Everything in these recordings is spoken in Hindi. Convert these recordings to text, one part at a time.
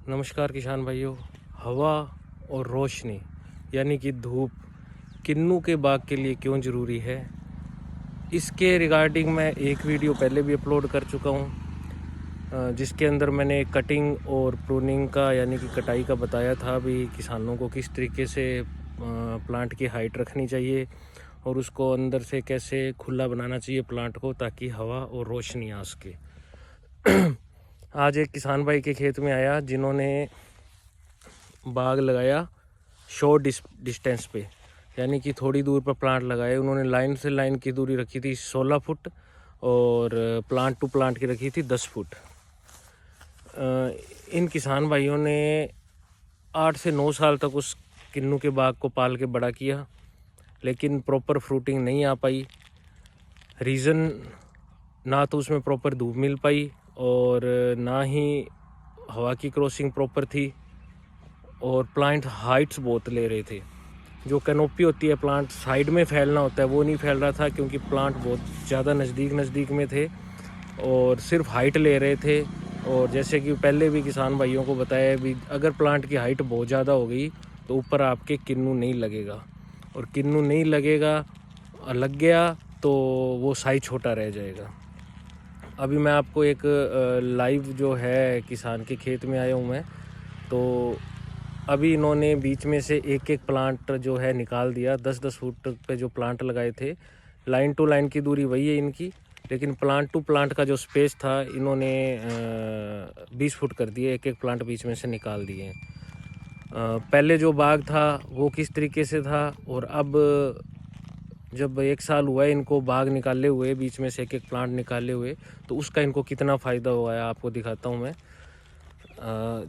नमस्कार किसान भाइयों। हवा और रोशनी यानी कि धूप किन्नू के बाग के लिए क्यों ज़रूरी है, इसके रिगार्डिंग मैं एक वीडियो पहले भी अपलोड कर चुका हूँ, जिसके अंदर मैंने कटिंग और प्रूनिंग का यानी कि कटाई का बताया था भी किसानों को किस तरीके से प्लांट की हाइट रखनी चाहिए और उसको अंदर से कैसे खुला बनाना चाहिए प्लांट को, ताकि हवा और रोशनी आ सके। आज एक किसान भाई के खेत में आया जिन्होंने बाग लगाया शॉर्ट डिस्टेंस पे, यानी कि थोड़ी दूर पर प्लांट लगाए। उन्होंने लाइन से लाइन की दूरी रखी थी 16 फुट और प्लांट टू प्लांट की रखी थी 10 फुट। इन किसान भाइयों ने 8 से 9 साल तक उस किन्नू के बाग को पाल के बड़ा किया, लेकिन प्रॉपर फ्रूटिंग नहीं आ पाई। रीज़न, ना तो उसमें प्रॉपर धूप मिल पाई और ना ही हवा की क्रॉसिंग प्रॉपर थी, और प्लांट हाइट्स बहुत ले रहे थे। जो कैनोपी होती है, प्लांट साइड में फैलना होता है, वो नहीं फैल रहा था क्योंकि प्लांट बहुत ज़्यादा नज़दीक में थे और सिर्फ हाइट ले रहे थे। और जैसे कि पहले भी किसान भाइयों को बताया भी, अगर प्लांट की हाइट बहुत ज़्यादा हो गई तो ऊपर आपके किन्नू नहीं लगेगा, और किन्नू नहीं लगेगा, लग गया तो वो साइज छोटा रह जाएगा। अभी मैं आपको एक लाइव जो है किसान के खेत में आया हूँ मैं, तो अभी इन्होंने बीच में से एक एक प्लांट जो है निकाल दिया। 10-10 फुट पे जो प्लांट लगाए थे, लाइन टू लाइन की दूरी वही है इनकी, लेकिन प्लांट टू प्लांट का जो स्पेस था इन्होंने 20 फुट कर दिए, एक एक प्लांट बीच में से निकाल दिए। पहले जो बाग था वो किस तरीके से था, और अब जब 1 साल हुआ है इनको बाग निकाले हुए, बीच में से एक एक प्लांट निकाले हुए, तो उसका इनको कितना फ़ायदा हुआ है आपको दिखाता हूँ मैं।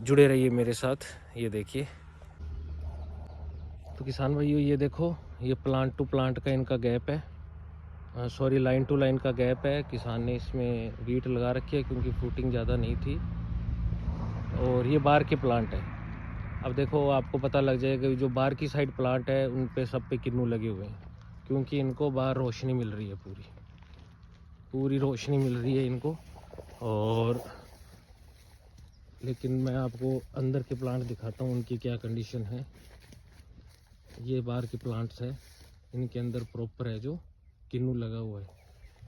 जुड़े रहिए मेरे साथ। ये देखिए, तो किसान भाइयों ये देखो, ये प्लांट टू प्लांट का इनका गैप है, सॉरी लाइन टू लाइन का गैप है। किसान ने इसमें वीट लगा रखी है क्योंकि फ्रूटिंग ज़्यादा नहीं थी, और ये बाहर के प्लांट है। अब देखो, आपको पता लग जाएगा जो बाहर की साइड प्लांट है उन पे सब पे किन्नू लगे हुए हैं, क्योंकि इनको बाहर रोशनी मिल रही है, पूरी रोशनी मिल रही है इनको। और लेकिन मैं आपको अंदर के प्लांट दिखाता हूँ उनकी क्या कंडीशन है। ये बाहर के प्लांट्स है, इनके अंदर प्रॉपर है जो किन्नू लगा हुआ है,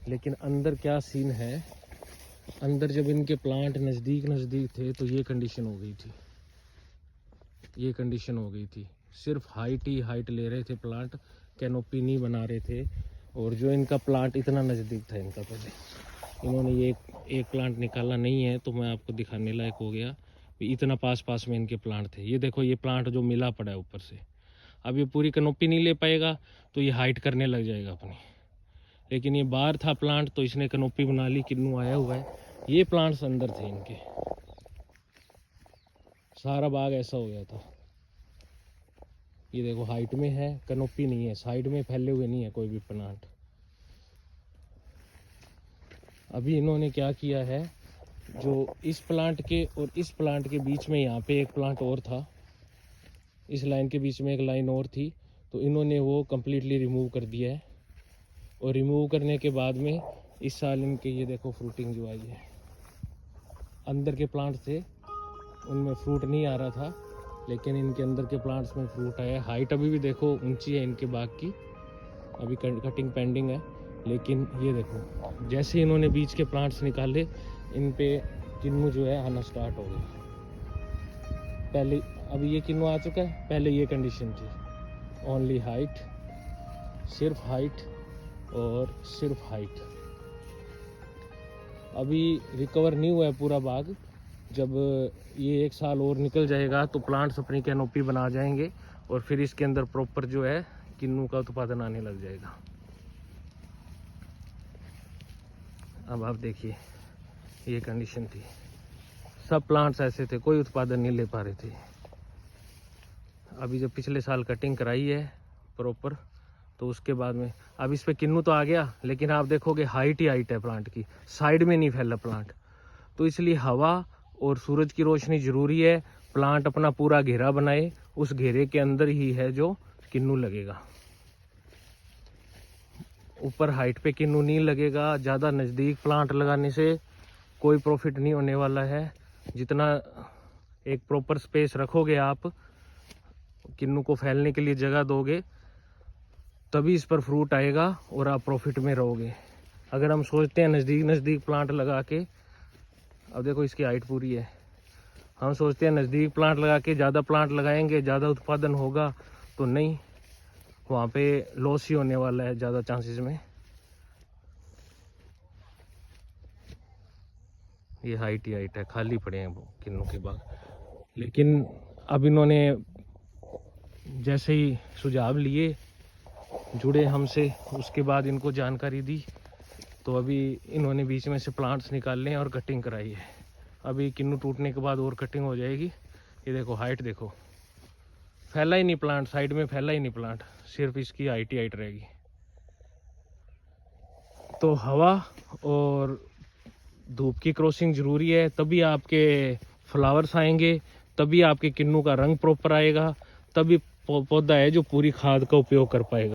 लेकिन अंदर क्या सीन है, अंदर जब इनके प्लांट नज़दीक थे तो ये कंडीशन हो गई थी, ये कंडीशन हो गई थी। सिर्फ हाइट ही हाइट ले रहे थे प्लांट, कैनोपी नहीं बना रहे थे। और जो इनका प्लांट इतना नज़दीक था इनका, पहले इन्होंने ये एक प्लांट निकाला नहीं है तो मैं आपको दिखाने लायक हो गया, इतना पास में इनके प्लांट थे। ये देखो, ये प्लांट जो मिला पड़ा है ऊपर से, अब ये पूरी कैनोपी नहीं ले पाएगा तो ये हाइट करने लग जाएगा अपनी। लेकिन ये बाहर था प्लांट तो इसने कैनोपी बना ली, किन्नू आया हुआ है। ये प्लांट्स अंदर थे इनके, सारा बाग ऐसा हो गया था। ये देखो, हाइट में है, कैनोपी नहीं है, साइड में फैले हुए नहीं है कोई भी प्लांट। अभी इन्होंने क्या किया है, जो इस प्लांट के और इस प्लांट के बीच में यहाँ पे एक प्लांट और था, इस लाइन के बीच में एक लाइन और थी, तो इन्होंने वो कम्प्लीटली रिमूव कर दिया है। और रिमूव करने के बाद में इस साल इनके ये देखो फ्रूटिंग जो आई है। अंदर के प्लांट थे उनमें फ्रूट नहीं आ रहा था, लेकिन इनके अंदर के प्लांट्स में फ्रूट आया है। हाइट अभी भी देखो ऊंची है इनके बाग की, अभी कटिंग पेंडिंग है। लेकिन ये देखो, जैसे इन्होंने बीच के प्लांट्स निकाले, इन पे किन्नू जो है आना स्टार्ट हो गया। पहले अभी ये किन्नू आ चुका है, पहले ये कंडीशन थी, ओनली हाइट, सिर्फ हाइट और सिर्फ हाइट। अभी रिकवर नहीं हुआ है पूरा बाग। जब ये 1 साल और निकल जाएगा तो प्लांट्स अपनी कैनोपी बना जाएंगे और फिर इसके अंदर प्रॉपर जो है किन्नू का उत्पादन आने लग जाएगा। अब आप देखिए, ये कंडीशन थी, सब प्लांट्स ऐसे थे, कोई उत्पादन नहीं ले पा रहे थे। अभी जब पिछले साल कटिंग कराई है प्रॉपर, तो उसके बाद में अब इस पे किन्नू तो आ गया, लेकिन आप देखोगे हाइट ही हाइट है प्लांट की, साइड में नहीं फैला प्लांट। तो इसलिए हवा और सूरज की रोशनी ज़रूरी है। प्लांट अपना पूरा घेरा बनाए, उस घेरे के अंदर ही है जो किन्नू लगेगा। ऊपर हाइट पे किन्नू नहीं लगेगा। ज़्यादा नज़दीक प्लांट लगाने से कोई प्रॉफिट नहीं होने वाला है। जितना एक प्रॉपर स्पेस रखोगे, आप किन्नू को फैलने के लिए जगह दोगे, तभी इस पर फ्रूट आएगा और आप प्रॉफिट में रहोगे। अगर हम सोचते हैं नज़दीक नज़दीक प्लांट लगा के, अब देखो इसकी हाइट पूरी है, हम सोचते हैं नज़दीक प्लांट लगा के ज़्यादा प्लांट लगाएंगे ज़्यादा उत्पादन होगा, तो नहीं, वहाँ पे लॉस ही होने वाला है ज़्यादा चांसेस में। ये हाइट ही हाइट है, खाली पड़े हैं किन्नू के बाग। लेकिन अब इन्होंने जैसे ही सुझाव लिए, जुड़े हमसे, उसके बाद इनको जानकारी दी, तो अभी इन्होंने बीच में से प्लांट्स निकाले हैं और कटिंग कराई है। अभी किन्नू टूटने के बाद और कटिंग हो जाएगी। ये देखो हाइट देखो, फैला ही नहीं प्लांट, साइड में फैला ही नहीं प्लांट, सिर्फ इसकी हाइट ही हाइट रहेगी। तो हवा और धूप की क्रॉसिंग ज़रूरी है, तभी आपके फ्लावर्स आएंगे, तभी आपके किन्नू का रंग प्रॉपर आएगा, तभी पौधा है जो पूरी खाद का उपयोग कर पाएगा।